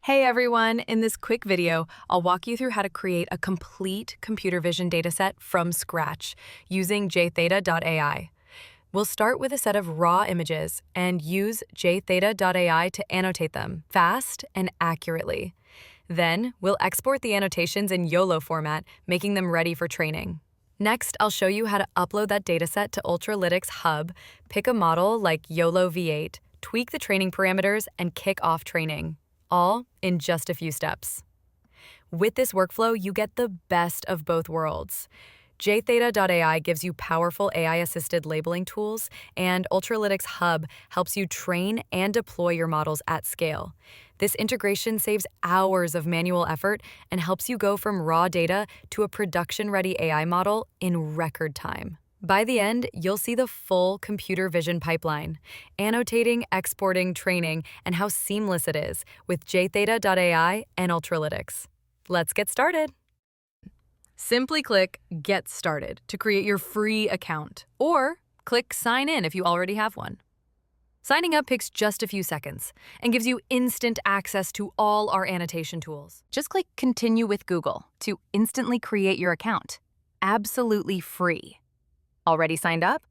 Hey everyone, in this quick video, I'll walk you through how to create a complete computer vision dataset from scratch using JTheta.ai. We'll start with a set of raw images and use JTheta.ai to annotate them fast and accurately. Then, we'll export the annotations in YOLO format, making them ready for training. Next, I'll show you how to upload that dataset to Ultralytics Hub, pick a model like YOLO V8, tweak the training parameters, and kick off training. All in just a few steps. With this workflow, you get the best of both worlds. JTheta.ai gives you powerful AI-assisted labeling tools, and Ultralytics Hub helps you train and deploy your models at scale. This integration saves hours of manual effort and helps you go from raw data to a production-ready AI model in record time. By the end, you'll see the full computer vision pipeline, annotating, exporting, training, and how seamless it is with JTheta.ai and Ultralytics. Let's get started. Simply click Get Started to create your free account, or click Sign In if you already have one. Signing up takes just a few seconds and gives you instant access to all our annotation tools. Just click Continue with Google to instantly create your account. Absolutely free. Already signed up?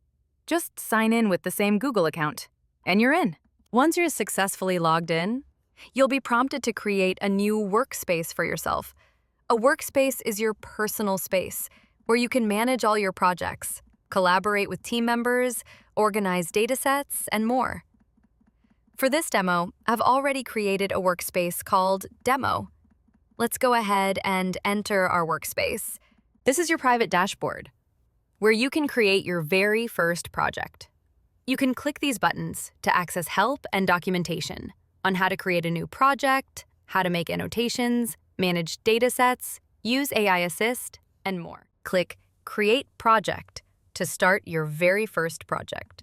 Just sign in with the same Google account, and you're in. Once you're successfully logged in, you'll be prompted to create a new workspace for yourself. A workspace is your personal space where you can manage all your projects, collaborate with team members, organize datasets, and more. For this demo, I've already created a workspace called Demo. Let's go ahead and enter our workspace. This is your private dashboard, where you can create your very first project. You can click these buttons to access help and documentation on how to create a new project, how to make annotations, manage datasets, use AI Assist, and more. Click Create Project to start your very first project.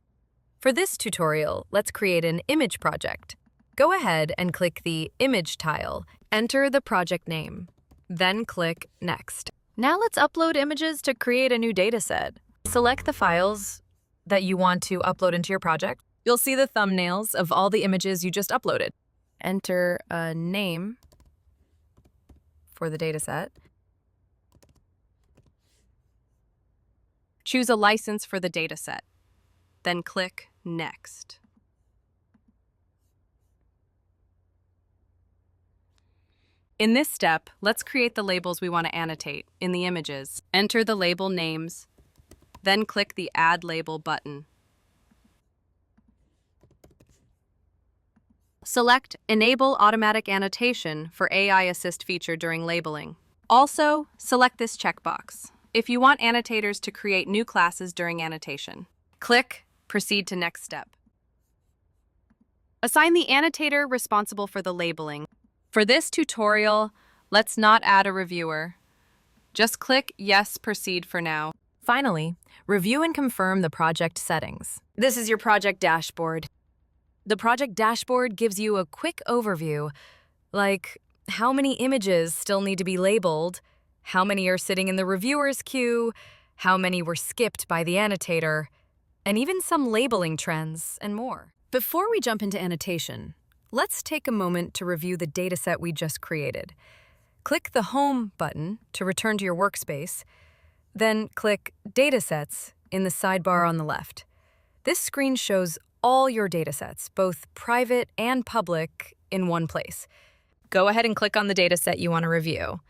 For this tutorial, let's create an image project. Go ahead and click the Image tile, enter the project name, then click Next. Now let's upload images to create a new dataset. Select the files that you want to upload into your project. You'll see the thumbnails of all the images you just uploaded. Enter a name for the dataset. Choose a license for the dataset. Then click Next. In this step, let's create the labels we want to annotate in the images. Enter the label names, then click the Add Label button. Select Enable Automatic Annotation for AI Assist feature during labeling. Also, select this checkbox if you want annotators to create new classes during annotation. Click Proceed to Next Step. Assign the annotator responsible for the labeling. For this tutorial, let's not add a reviewer. Just click Yes, Proceed for now. Finally, review and confirm the project settings. This is your project dashboard. The project dashboard gives you a quick overview, like how many images still need to be labeled, how many are sitting in the reviewer's queue, how many were skipped by the annotator, and even some labeling trends and more. Before we jump into annotation, let's take a moment to review the dataset we just created. Click the Home button to return to your workspace, then click Datasets in the sidebar on the left. This screen shows all your datasets, both private and public, in one place. Go ahead and click on the dataset you want to review.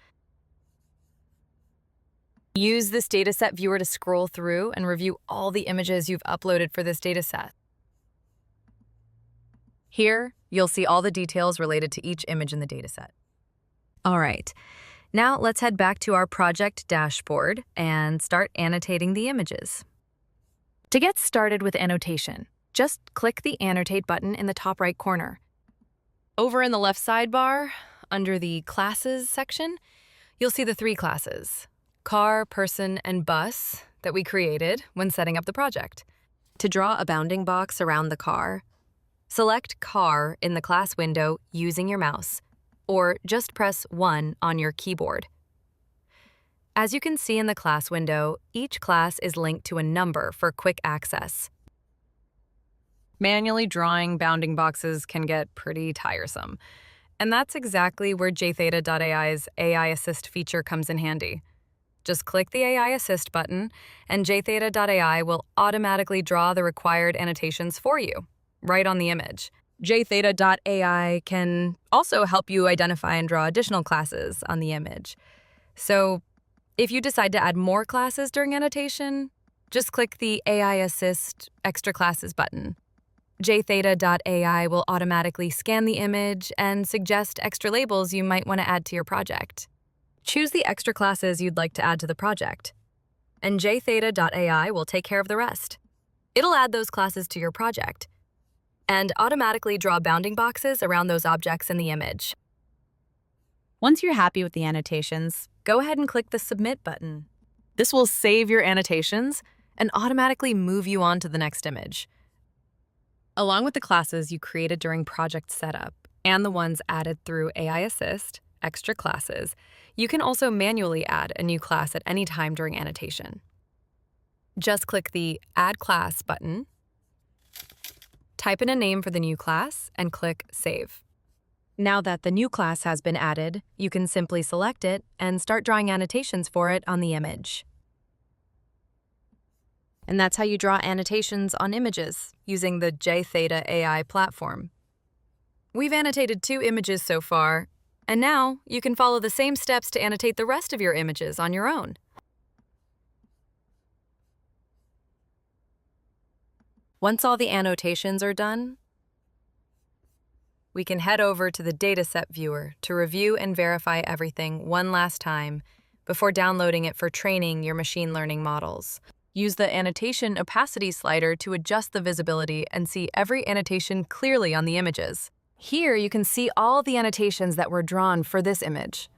Use this Dataset Viewer to scroll through and review all the images you've uploaded for this dataset. Here, you'll see all the details related to each image in the dataset. All right, now let's head back to our project dashboard and start annotating the images. To get started with annotation, just click the Annotate button in the top right corner. Over in the left sidebar, under the Classes section, you'll see the three classes: car, person, and bus that we created when setting up the project. To draw a bounding box around the car, select Car in the class window using your mouse, or just press 1 on your keyboard. As you can see in the class window, each class is linked to a number for quick access. Manually drawing bounding boxes can get pretty tiresome, And that's exactly where JTheta.ai's AI Assist feature comes in handy. Just click the AI Assist button, and JTheta.ai will automatically draw the required annotations for you, right on the image. JTheta.ai can also help you identify and draw additional classes on the image. So if you decide to add more classes during annotation, just click the AI Assist Extra Classes button. JTheta.ai will automatically scan the image and suggest extra labels you might want to add to your project. Choose the extra classes you'd like to add to the project, and JTheta.ai will take care of the rest. It'll add those classes to your project and automatically draw bounding boxes around those objects in the image. Once you're happy with the annotations, go ahead and click the Submit button. This will save your annotations and automatically move you on to the next image. Along with the classes you created during project setup and the ones added through AI Assist, Extra Classes, you can also manually add a new class at any time during annotation. Just click the Add Class button, type in a name for the new class, and click Save. Now that the new class has been added, you can simply select it and start drawing annotations for it on the image. And that's how you draw annotations on images using the JTheta.ai platform. We've annotated 2 images so far, and now you can follow the same steps to annotate the rest of your images on your own. Once all the annotations are done, we can head over to the Dataset Viewer to review and verify everything one last time before downloading it for training your machine learning models. Use the Annotation Opacity slider to adjust the visibility and see every annotation clearly on the images. Here you can see all the annotations that were drawn for this image.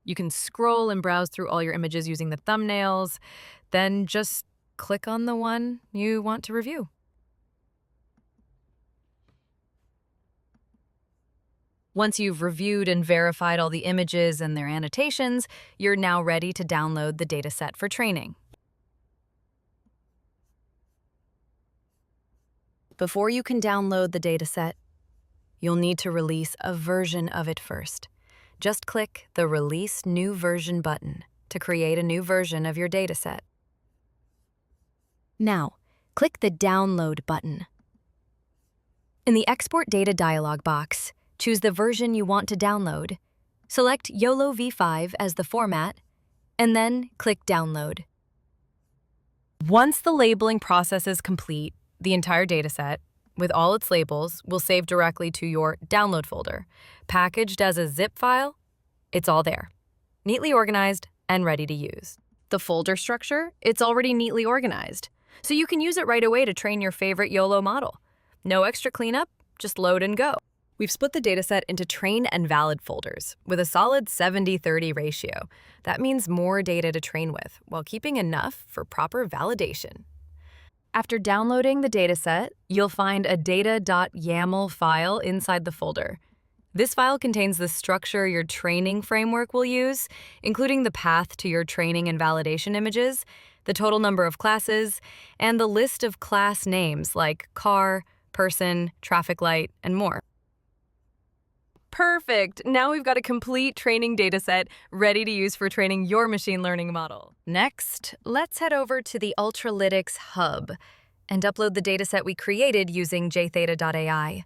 You can scroll and browse through all your images using the thumbnails, then just click on the one you want to review. Once you've reviewed and verified all the images and their annotations, you're now ready to download the dataset for training. Before you can download the dataset, you'll need to release a version of it first. Just click the Release New Version button to create a new version of your dataset. Now, click the Download button. In the Export Data dialog box, choose the version you want to download, select YOLO v5 as the format, and then click Download. Once the labeling process is complete, the entire dataset, with all its labels, will save directly to your Download folder. Packaged as a zip file, it's all there, neatly organized and ready to use. The folder structure, it's already neatly organized, so you can use it right away to train your favorite YOLO model. No extra cleanup, just load and go. We've split the dataset into train and valid folders with a solid 70-30 ratio. That means more data to train with while keeping enough for proper validation. After downloading the dataset, you'll find a data.yaml file inside the folder. This file contains the structure your training framework will use, including the path to your training and validation images, the total number of classes, and the list of class names like car, person, traffic light, and more. Perfect! Now we've got a complete training dataset ready to use for training your machine learning model. Next, let's head over to the Ultralytics Hub and upload the dataset we created using JTheta.ai.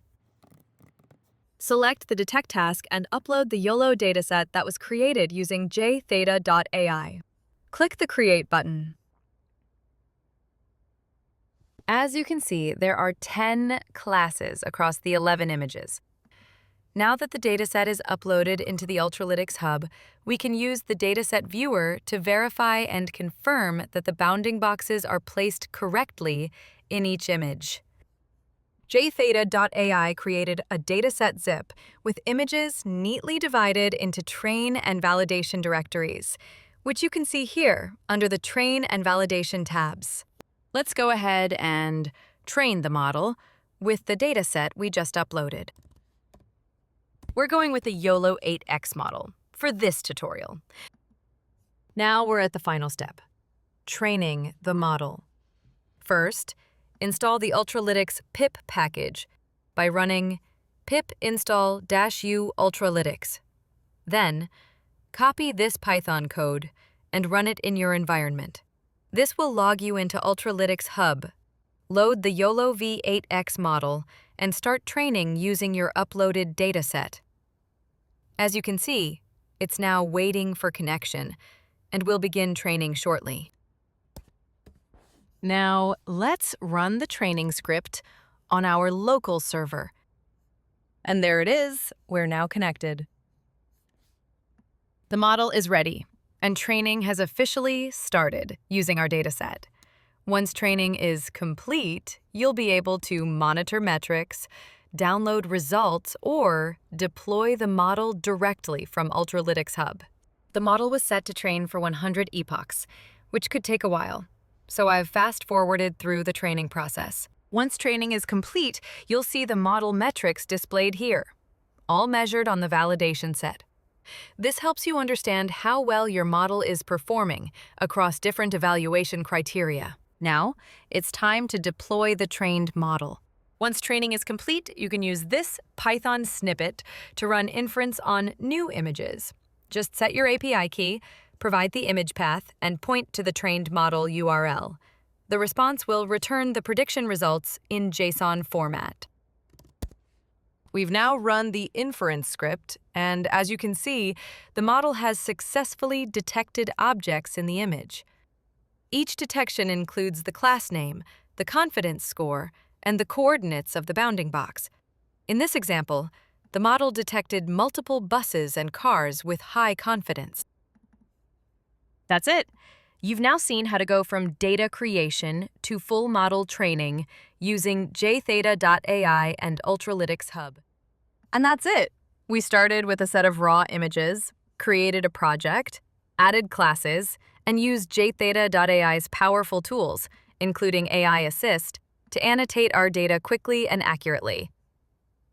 Select the Detect task and upload the YOLO dataset that was created using JTheta.ai. Click the Create button. As you can see, there are 10 classes across the 11 images. Now that the dataset is uploaded into the Ultralytics Hub, we can use the Dataset Viewer to verify and confirm that the bounding boxes are placed correctly in each image. JTheta.ai created a Dataset ZIP with images neatly divided into train and validation directories, which you can see here under the Train and Validation tabs. Let's go ahead and train the model with the dataset we just uploaded. We're going with the YOLO 8X model for this tutorial. Now we're at the final step. training the model. First, install the Ultralytics pip package by running pip install-u Ultralytics. Then, copy this Python code and run it in your environment. This will log you into Ultralytics Hub. Load the YOLO V8X model and start training using your uploaded dataset. As you can see, it's now waiting for connection, and will begin training shortly. Now, let's run the training script on our local server. And there it is, we're now connected. The model is ready, and training has officially started using our dataset. Once training is complete, you'll be able to monitor metrics, download results, or deploy the model directly from Ultralytics Hub. The model was set to train for 100 epochs, which could take a while, so I've fast-forwarded through the training process. Once training is complete, you'll see the model metrics displayed here, all measured on the validation set. This helps you understand how well your model is performing across different evaluation criteria. Now, it's time to deploy the trained model. Once training is complete, you can use this Python snippet to run inference on new images. Just set your API key, provide the image path, and point to the trained model URL. The response will return the prediction results in JSON format. We've now run the inference script, and as you can see, the model has successfully detected objects in the image. Each detection includes the class name, the confidence score, and the coordinates of the bounding box. In this example, the model detected multiple buses and cars with high confidence. That's it. You've now seen how to go from data creation to full model training using JTheta.ai and Ultralytics Hub. And that's it. We started with a set of raw images, created a project, added classes, and used JTheta.ai's powerful tools, including AI Assist, to annotate our data quickly and accurately.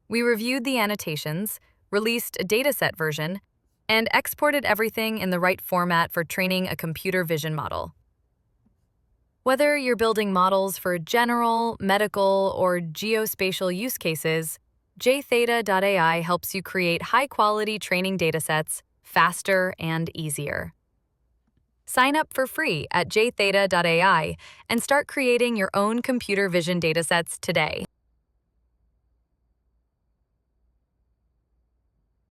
We reviewed the annotations, released a dataset version, and exported everything in the right format for training a computer vision model. Whether you're building models for general, medical, or geospatial use cases, JTheta.ai helps you create high-quality training datasets faster and easier. Sign up for free at JTheta.ai and start creating your own computer vision datasets today.